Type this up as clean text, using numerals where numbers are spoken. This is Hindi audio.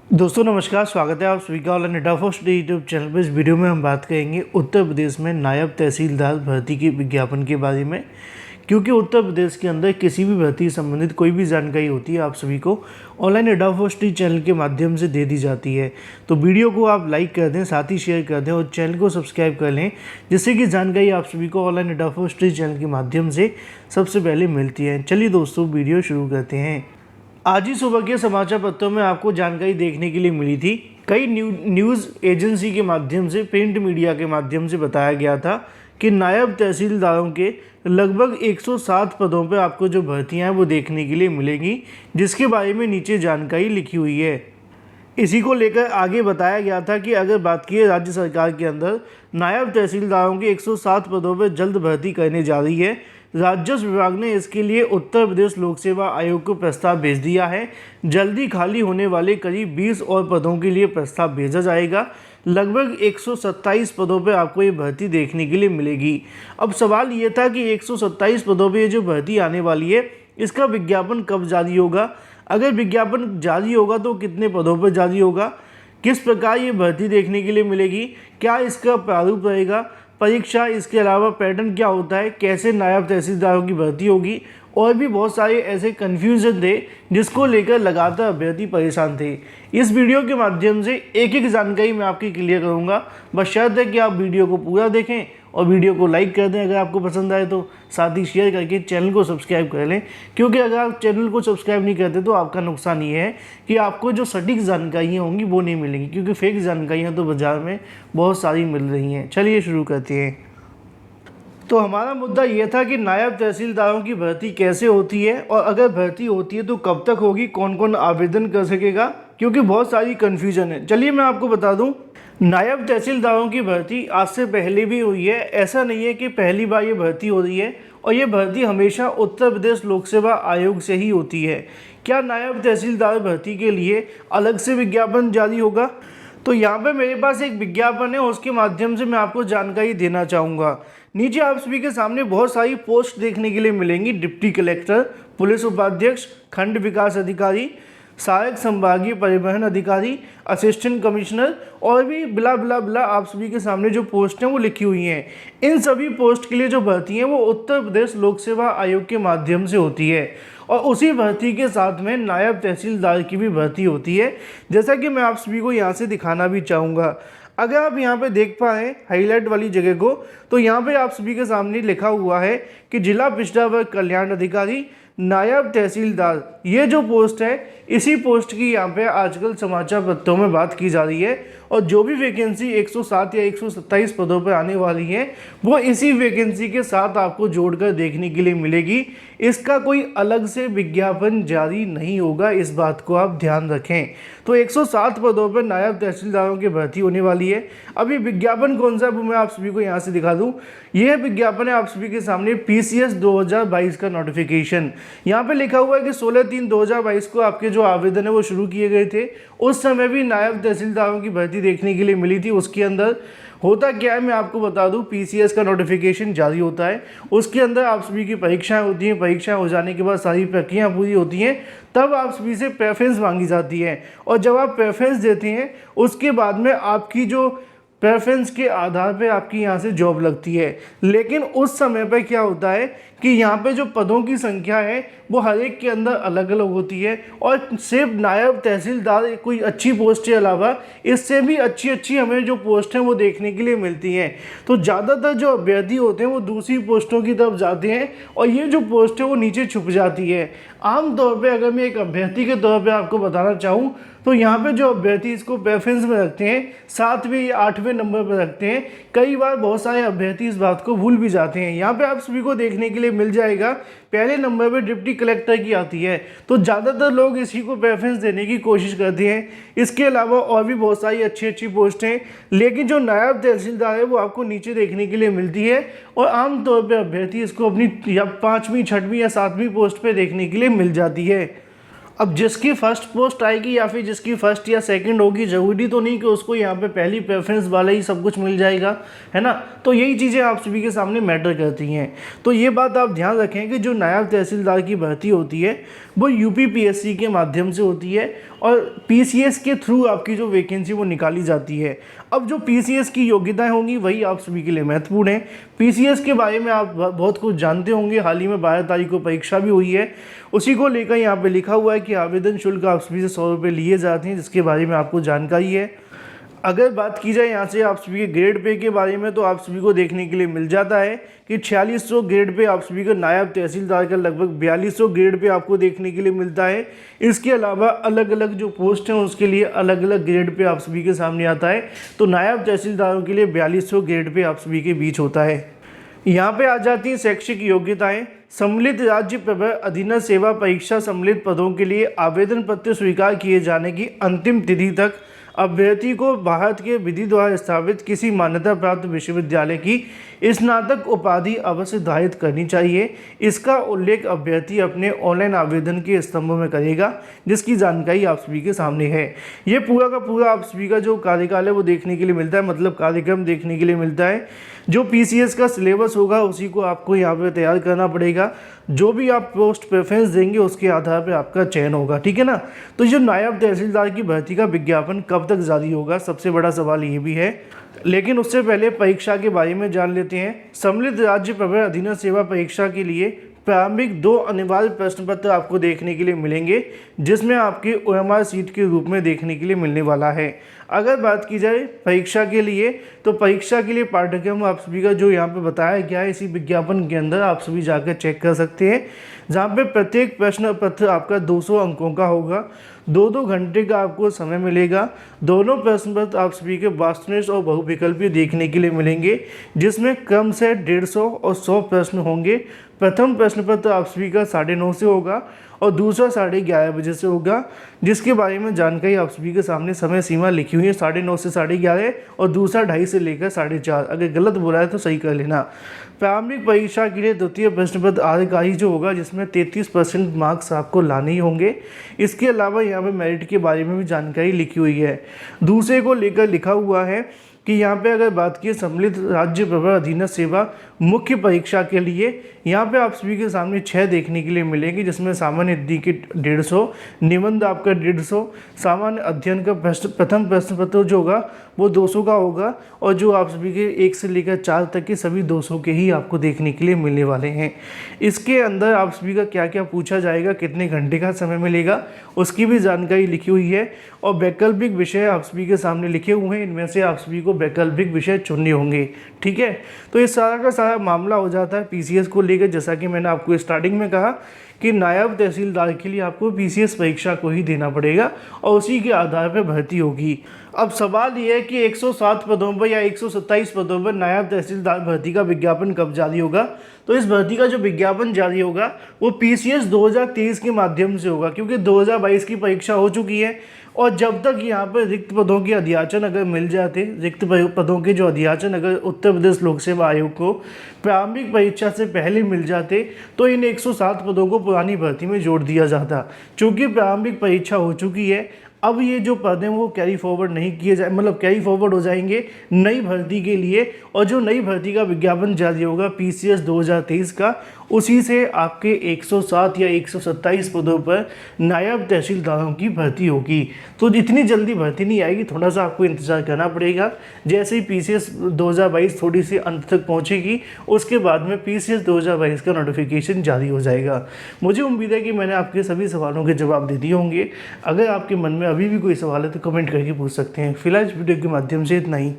दोस्तों नमस्कार, स्वागत है आप सभी का online data first YouTube channel पर। इस वीडियो में हम बात करेंगे उत्तर प्रदेश में नायब तहसीलदार भर्ती के विज्ञापन के बारे में। क्योंकि उत्तर प्रदेश के अंदर किसी भी भर्ती संबंधित कोई भी जानकारी होती है आप सभी को ऑनलाइन डेटा फर्स्ट चैनल के माध्यम से दे दी जाती है। तो वीडियो को आप लाइक कर दें, साथ ही शेयर कर दें और चैनल को सब्सक्राइब कर लें, जिससे कि जानकारी आप सभी को ऑनलाइन डेटा फर्स्ट चैनल के माध्यम से सबसे पहले मिलती है। चलिए दोस्तों वीडियो शुरू करते हैं। आज ही सुबह के समाचार पत्रों में आपको जानकारी देखने के लिए मिली थी। कई न्यूज़ एजेंसी के माध्यम से, प्रिंट मीडिया के माध्यम से बताया गया था कि नायब तहसीलदारों के लगभग 107 पदों पर आपको जो भर्तियां हैं वो देखने के लिए मिलेंगी, जिसके बारे में नीचे जानकारी लिखी हुई है। इसी को लेकर आगे बताया गया था कि अगर बात की राज्य सरकार के अंदर नायब तहसीलदारों के 107 पदों पर जल्द भर्ती करने जा रही है। राजस्व विभाग ने इसके लिए उत्तर प्रदेश लोक सेवा आयोग को प्रस्ताव भेज दिया है। जल्दी खाली होने वाले करीब 20 और पदों के लिए प्रस्ताव भेजा जाएगा। लगभग 127 पदों पर आपको ये भर्ती देखने के लिए मिलेगी। अब सवाल ये था कि 127 पदों पर ये जो भर्ती आने वाली है, इसका विज्ञापन कब जारी होगा, अगर विज्ञापन जारी होगा तो कितने पदों पर जारी होगा, किस प्रकार ये भर्ती देखने के लिए मिलेगी, क्या इसका प्रारूप रहेगा, परीक्षा, इसके अलावा पैटर्न क्या होता है, कैसे नायब तहसीलदारों की भर्ती होगी, और भी बहुत सारे ऐसे कन्फ्यूजन थे जिसको लेकर लगातार अभ्यर्थी परेशान थे। इस वीडियो के माध्यम से एक एक जानकारी मैं आपकी क्लियर करूंगा। बस शर्त है कि आप वीडियो को पूरा देखें और वीडियो को लाइक कर दें अगर आपको पसंद आए तो, साथ ही शेयर करके चैनल को सब्सक्राइब कर लें। क्योंकि अगर आप चैनल को सब्सक्राइब नहीं करते तो आपका नुकसान ये है कि आपको जो सटीक जानकारियाँ होंगी वो नहीं मिलेंगी, क्योंकि फेक जानकारियाँ तो बाज़ार में बहुत सारी मिल रही हैं। चलिए शुरू करते हैं। तो हमारा मुद्दा ये था कि नायब तहसीलदारों की भर्ती कैसे होती है, और अगर भर्ती होती है तो कब तक होगी, कौन कौन आवेदन कर सकेगा, क्योंकि बहुत सारी कन्फ्यूजन है। चलिए मैं आपको बता दूं, नायब तहसीलदारों की भर्ती आज से पहले भी हुई है। ऐसा नहीं है कि पहली बार ये भर्ती हो रही है, और ये भर्ती हमेशा उत्तर प्रदेश लोक सेवा आयोग से ही होती है। क्या नायब तहसीलदार भर्ती के लिए अलग से विज्ञापन जारी होगा? तो यहाँ पे मेरे पास एक विज्ञापन है, उसके माध्यम से मैं आपको जानकारी देना चाहूँगा। नीचे आप सभी के सामने बहुत सारी पोस्ट देखने के लिए मिलेंगी। डिप्टी कलेक्टर, पुलिस उपाध्यक्ष, खंड विकास अधिकारी, सहायक संभागीय परिवहन अधिकारी, असिस्टेंट कमिश्नर, और भी बिला बिला बिला आप सभी के सामने जो पोस्ट हैं वो लिखी हुई हैं। इन सभी पोस्ट के लिए जो भर्ती है वो उत्तर प्रदेश लोक सेवा आयोग के माध्यम से होती है, और उसी भर्ती के साथ में नायब तहसीलदार की भी भर्ती होती है, जैसा कि मैं आप सभी को यहाँ से दिखाना भी चाहूँगा। अगर आप यहाँ पे देख पाएँ हाईलाइट वाली जगह को, तो यहाँ पे आप सभी के सामने लिखा हुआ है कि जिला पिछड़ा वर्ग कल्याण अधिकारी नायब तहसीलदार, ये जो पोस्ट है इसी पोस्ट की यहाँ पे आजकल समाचार पत्रों में बात की जा रही है। और जो भी वैकेंसी 107 या 127 पदों पर आने वाली है वो इसी वैकेंसी के साथ आपको जोड़कर देखने के लिए मिलेगी। इसका कोई अलग से विज्ञापन जारी नहीं होगा, इस बात को आप ध्यान रखें। तो 107 पदों पर नायब तहसीलदारों की भर्ती होने वाली है। अभी विज्ञापन कौन सा है वो मैं आप सभी को यहाँ से दिखा दूँ। यह विज्ञापन है आप सभी के सामने PCS 2022 का नोटिफिकेशन। यहाँ पे लिखा हुआ है कि 16/3/2022 को आपके जो आवेदन है वो शुरू किए गए थे। उस समय भी नायब तहसीलदारों की भर्ती देखने के लिए मिली थी। उसके अंदर होता क्या है मैं आपको बता दूं, PCS का नोटिफिकेशन जारी होता है, उसके अंदर आप सभी की परीक्षाएं होती हैं। परीक्षाएं हो जाने के बाद सारी प्रक्रिया पूरी होती हैं, तब आप सभी से प्रेफरेंस मांगी जाती है। और जब आप प्रेफरेंस देते हैं उसके बाद में आपकी जो प्रेफरेंस के आधार पे आपकी यहाँ से जॉब लगती है। लेकिन उस समय पर क्या होता है कि यहाँ पे जो पदों की संख्या है वो हर एक के अंदर अलग अलग होती है, और सिर्फ नायब तहसीलदार कोई अच्छी पोस्ट के अलावा इससे भी अच्छी हमें जो पोस्ट हैं वो देखने के लिए मिलती हैं। तो ज़्यादातर जो अभ्यर्थी होते हैं वो दूसरी पोस्टों की तरफ जाते हैं, और ये जो पोस्ट है वो नीचे छुप जाती है। आमतौर पर अगर मैं एक अभ्यर्थी के तौर पर आपको बताना चाहूँ तो यहाँ पे जो अभ्यर्थी इसको प्रेफरेंस में रखते हैं, 7वें या 8वें नंबर पर रखते हैं। कई बार बहुत सारे अभ्यर्थी इस बात को भूल भी जाते हैं। यहाँ पे आप सभी को देखने के लिए मिल जाएगा पहले नंबर पे डिप्टी कलेक्टर की आती है, तो ज़्यादातर लोग इसी को प्रेफरेंस देने की कोशिश करते हैं। इसके अलावा और भी बहुत सारी अच्छी पोस्ट हैं, लेकिन जो नायब तहसीलदार है वो आपको नीचे देखने के लिए मिलती है, और आमतौर पर अभ्यर्थी इसको अपनी या 5वीं 6वीं या 7वीं पोस्ट पर देखने के लिए मिल जाती है। अब जिसकी फर्स्ट पोस्ट आएगी या फिर जिसकी फर्स्ट या सेकंड होगी, ज़रूरी तो नहीं कि उसको यहाँ पे पहली प्रेफरेंस वाला ही सब कुछ मिल जाएगा, है ना। तो यही चीज़ें आप सभी के सामने मैटर करती हैं। तो ये बात आप ध्यान रखें कि जो नायब तहसीलदार की भर्ती होती है वो यूपीपीएससी के माध्यम से होती है और पीसीएस के थ्रू आपकी जो वैकेंसी वो निकाली जाती है। अब जो पीसीएस की योग्यताएं होंगी वही आप सभी के लिए महत्वपूर्ण है। पीसीएस के बारे में आप बहुत कुछ जानते होंगे, हाल ही में 12 तारीख को परीक्षा भी हुई है। उसी को लेकर यहाँ पे लिखा हुआ है कि आवेदन शुल्क आप सभी से 100 रुपये लिए जाते हैं, जिसके बारे में आपको जानकारी है। अगर बात की जाए यहाँ से आप सभी के ग्रेड पे के बारे में, तो आप सभी को देखने के लिए मिल जाता है कि 4600 ग्रेड पे आप सभी को नायब तहसीलदार का लगभग 4200 ग्रेड पे आपको देखने के लिए मिलता है। इसके अलावा अलग अलग जो पोस्ट हैं उसके लिए अलग अलग ग्रेड पे आप सभी के सामने आता है। तो नायब तहसीलदारों के लिए 4200 ग्रेड पे आप सभी के बीच होता है। यहाँ पे आ जाती हैं शैक्षिक योग्यताएं। सम्मिलित राज्य प्रवर अधीनस्थ सेवा परीक्षा सम्मिलित पदों के लिए आवेदन पत्र स्वीकार किए जाने की अंतिम तिथि तक अभ्यर्थी को भारत के विधि द्वारा स्थापित किसी मान्यता प्राप्त विश्वविद्यालय की स्नातक उपाधि अवश्य धारित करनी चाहिए। इसका उल्लेख अभ्यर्थी अपने ऑनलाइन आवेदन के स्तंभ में करेगा, जिसकी जानकारी आप सभी के सामने है। ये पूरा का पूरा आप सभी का जो कार्यकाल है वो देखने के लिए मिलता है, मतलब कार्यक्रम देखने के लिए मिलता है। जो पीसीएस का सिलेबस होगा उसी को आपको यहाँ पे तैयार करना पड़ेगा। जो भी आप पोस्ट प्रेफरेंस देंगे उसके आधार पर आपका चयन होगा, ठीक है ना। तो ये नायब तहसीलदार की भर्ती का विज्ञापन कब तक जारी होगा, सबसे बड़ा सवाल ये भी है। लेकिन उससे पहले परीक्षा के बारे में जान लेते हैं। सम्मिलित राज्य प्रवर अधीनस्थ सेवा परीक्षा के लिए प्रारंभिक 2 अनिवार्य प्रश्न पत्र आपको देखने के लिए मिलेंगे, जिसमें आपके ओएमआर सीट के रूप में देखने के लिए मिलने वाला है। अगर बात की जाए परीक्षा के लिए, तो परीक्षा के लिए पाठ्यक्रम आप सभी का जो यहाँ पे बताया गया है इसी विज्ञापन के अंदर आप सभी जाकर चेक कर सकते हैं, जहाँ पे प्रत्येक प्रश्न पत्र आपका 200 अंकों का होगा। 2-2 घंटे का आपको समय मिलेगा। दोनों प्रश्न पत्र आप सभी के वास्तुनिष्ठ और बहुविकल्पीय देखने के लिए मिलेंगे, जिसमें क्रम से 150 और 100 प्रश्न होंगे। प्रथम प्रश्न पत्र आप सभी का 9:30 से होगा और दूसरा 11:30 बजे से होगा, जिसके बारे में जानकारी आप सभी के सामने समय सीमा लिखी हुई है 9:30 से 11:30 और दूसरा 2:30 से लेकर 4:30। अगर गलत बोला है तो सही कर लेना। प्रारंभिक परीक्षा के लिए द्वितीय प्रश्न पत्र आधिकारी जो होगा, जिसमें 33% मार्क्स आपको लाने ही होंगे। इसके अलावा यहाँ पे मेरिट के बारे में भी जानकारी लिखी हुई है। दूसरे को लेकर लिखा हुआ है कि यहाँ पे अगर बात की सम्मिलित राज्य प्रवर अधीनस्थ सेवा मुख्य परीक्षा के लिए, यहाँ पे आप सभी के सामने 6 देखने के लिए मिलेंगे, जिसमें सामान्य हिंदी की 150, निबंध आपका 150, सामान्य अध्ययन का प्रथम प्रश्न पत्र जो होगा वो 200 का होगा और जो आप सभी के 1 से लेकर 4 तक के सभी 200 के ही आपको देखने के लिए मिलने वाले हैं। इसके अंदर आप सभी का क्या क्या पूछा जाएगा, कितने घंटे का समय मिलेगा, उसकी भी जानकारी लिखी हुई है और वैकल्पिक विषय आप सभी के सामने लिखे हुए हैं। इनमें से आप सभी को वैकल्पिक विषय चुनने होंगे, ठीक है। तो ये सारा का सारा मामला हो जाता है पीसीएस को लेकर। जैसा कि मैंने आपको स्टार्टिंग में कहा कि नायब तहसीलदार के लिए आपको पीसीएस परीक्षा को ही देना पड़ेगा और उसी के आधार पर भर्ती होगी। अब सवाल ये है कि 107 पदों पर या 127 पदों पर नायब तहसीलदार भर्ती का विज्ञापन कब जारी होगा। तो इस भर्ती का जो विज्ञापन जारी होगा वो पीसीएस 2023 के माध्यम से होगा, क्योंकि 2022 की परीक्षा हो चुकी है और जब तक यहाँ पर रिक्त पदों के अध्याचन अगर मिल जाते, रिक्त पदों के जो अध्याचन अगर उत्तर प्रदेश लोक सेवा आयोग को प्रारंभिक परीक्षा से पहले मिल जाते तो इन 107 पदों को पुरानी भर्ती में जोड़ दिया जाता। चूँकि प्रारंभिक परीक्षा हो चुकी है, अब ये जो पद हैं वो कैरी फॉरवर्ड नहीं किए जाए, मतलब कैरी फॉरवर्ड हो जाएंगे नई भर्ती के लिए। और जो नई भर्ती का विज्ञापन जारी होगा पीसीएस 2023 का, उसी से आपके 107 या 127 पदों पर नायब तहसीलदारों की भर्ती होगी। तो इतनी जल्दी भर्ती नहीं आएगी, थोड़ा सा आपको इंतज़ार करना पड़ेगा। जैसे ही पीसीएस 2022 थोड़ी सी अंत तक पहुंचेगी, उसके बाद में पीसीएस 2022 का नोटिफिकेशन जारी हो जाएगा। मुझे उम्मीद है कि मैंने आपके सभी सवालों के जवाब दे दिए होंगे। अगर आपके मन में अभी भी कोई सवाल है तो कमेंट करके पूछ सकते हैं। फिलहाल इस वीडियो के माध्यम से इतना ही।